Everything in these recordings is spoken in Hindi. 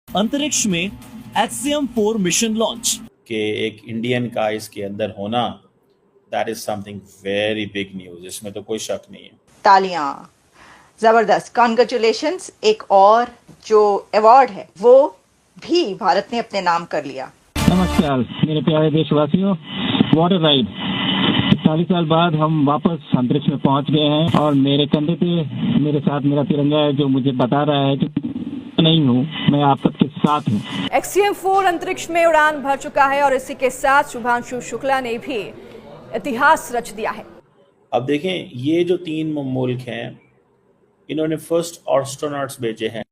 अंतरिक्ष में HCM-4 मिशन लॉन्च कि एक इंडियन का इसके अंदर होना, that is something very big news, इसमें तो कोई शक नहीं है। तालियां, जबरदस्त, कॉन्ग्रेचुलेशंस। एक और जो अवार्ड है वो भी भारत ने अपने नाम कर लिया। नमस्कार मेरे प्यारे देशवासियों, वाटर राइड 40 साल बाद हम वापस अंतरिक्ष में पहुंच गए हैं और मेरे कंधे पे मेरे साथ मेरा तिरंगा है जो मुझे बता रहा है कि नहीं हूँ, मैं आप सबके साथ हूँ। HCM-4 अंतरिक्ष में उड़ान भर चुका है और इसी के साथ शुभांशु शुक्ला ने भी इतिहास रच दिया है। अब देखें, ये जो 3 मुल्क हैं, इन्होंने फर्स्ट एस्ट्रोनॉट्स भेजे हैं।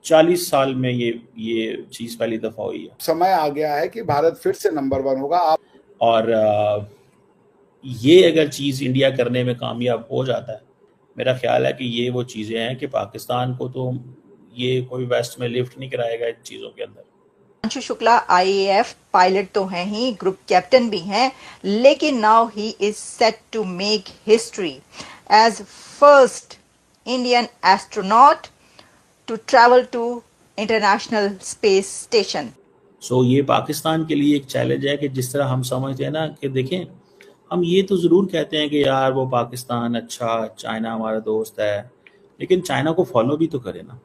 40 साल में ये चीज पहली दफा हुई है। समय आ गया है कि भारत फिर से नंबर 1 होगा। और ये अगर चीज इंडिया करने में कामयाब हो जाता है, मेरा ख्याल है कि ये वो चीजें हैं कि पाकिस्तान को तो ये कोई वेस्ट में लिफ्ट नहीं कराएगा इन चीजों के अंदर। शुभांशु शुक्ला IAF पायलट तो हैं ही, ग्रुप कैप्टन भी हैं, लेकिन now he is set to make history as first Indian astronaut to travel to international space station. So ये पाकिस्तान के लिए एक चैलेंज है कि जिस तरह हम समझते हैं ना कि देखें, हम ये तो ज़रूर कहते हैं कि यार वो पाकिस्तान अच्छा, चाइना हमारा दोस्त है, लेकिन चाइना को फॉलो भी तो करे ना।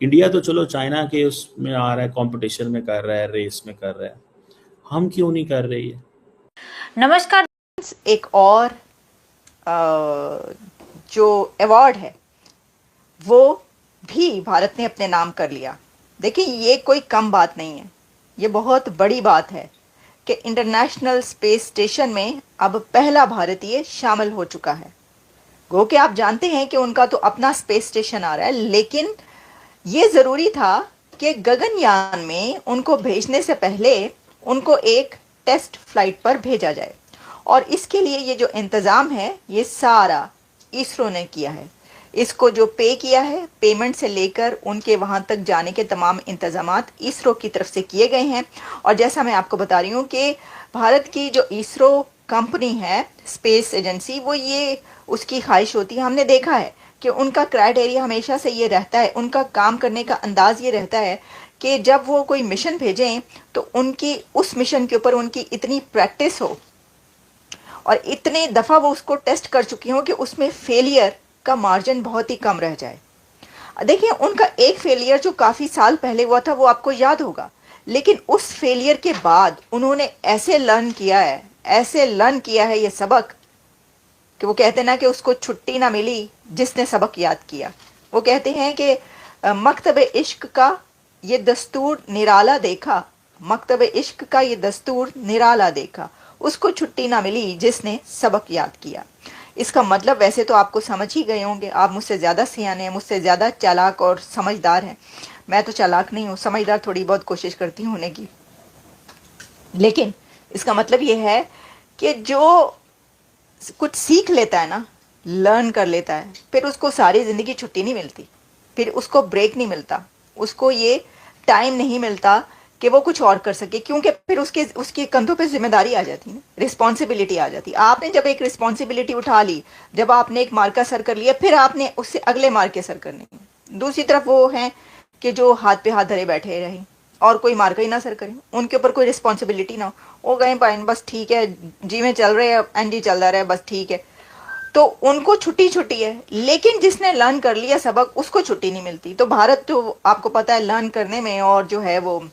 इंडिया तो चलो चाइना के उसमें आ रहा है, कंपटीशन में कर रहा है, रेस में कर रहा है, हम क्यों नहीं कर रहे हैं? नमस्कार। एक और जो अवार्ड है वो भी भारत ने अपने नाम कर लिया। देखिए, ये कोई कम बात नहीं है, ये बहुत बड़ी बात है कि इंटरनेशनल स्पेस स्टेशन में अब पहला भारतीय शामिल हो चुका है। गो कि आप जानते हैं कि उनका तो अपना स्पेस स्टेशन आ रहा है, लेकिन ये ज़रूरी था कि गगनयान में उनको भेजने से पहले उनको एक टेस्ट फ्लाइट पर भेजा जाए, और इसके लिए ये जो इंतज़ाम है ये सारा इसरो ने किया है। इसको जो पे किया है, पेमेंट से लेकर उनके वहाँ तक जाने के तमाम इंतज़ामात इसरो की तरफ से किए गए हैं। और जैसा मैं आपको बता रही हूँ कि भारत की जो इसरो कंपनी है, स्पेस एजेंसी, वो ये उसकी ख्वाहिश होती है, हमने देखा है कि उनका क्राइटेरिया हमेशा से ये रहता है, उनका काम करने का अंदाज ये रहता है कि जब वो कोई मिशन भेजें तो उनकी उस मिशन के ऊपर उनकी इतनी प्रैक्टिस हो और इतने दफ़ा वो उसको टेस्ट कर चुकी हों कि उसमें फेलियर का मार्जिन बहुत ही कम रह जाए। देखिए, उनका एक फेलियर जो काफ़ी साल पहले हुआ था वो आपको याद होगा, लेकिन उस फेलियर के बाद उन्होंने ऐसे लर्न किया है ये सबक कि वो कहते हैं ना कि उसको छुट्टी ना मिली जिसने सबक याद किया। वो कहते हैं कि मकतब इश्क का ये दस्तूर निराला देखा, मकतब इश्क का ये दस्तूर निराला देखा, उसको छुट्टी ना मिली जिसने सबक याद किया। इसका मतलब वैसे तो आपको समझ ही गए होंगे, आप मुझसे ज़्यादा सियाने हैं, मुझसे ज़्यादा चालाक और समझदार हैं। मैं तो चालाक नहीं हूँ, समझदार थोड़ी बहुत कोशिश करती हूँ होने की, लेकिन इसका मतलब ये है कि जो कुछ सीख लेता है ना, लर्न कर लेता है, फिर उसको सारी ज़िंदगी छुट्टी नहीं मिलती, फिर उसको ब्रेक नहीं मिलता, उसको ये टाइम नहीं मिलता कि वो कुछ और कर सके, क्योंकि फिर उसके कंधों पे जिम्मेदारी आ जाती है, रिस्पॉन्सिबिलिटी आ जाती है। आपने जब एक रिस्पॉन्सिबिलिटी उठा ली, जब आपने एक मार्का सर कर लिया, फिर आपने उससे अगले मार्के सर करने हैं। दूसरी तरफ वो हैं कि जो हाथ पे हाथ धरे बैठे रहें और कोई मार्का ही ना सर करें, उनके ऊपर कोई रिस्पॉन्सिबिलिटी ना हो, वो गए पाइन बस ठीक है जी में चल रहे हैं, एनजी चल रहा है बस ठीक है, तो उनको छुट्टी है। लेकिन जिसने लर्न कर लिया सबक, उसको छुट्टी नहीं मिलती। तो भारत तो आपको पता है लर्न करने में और जो है वो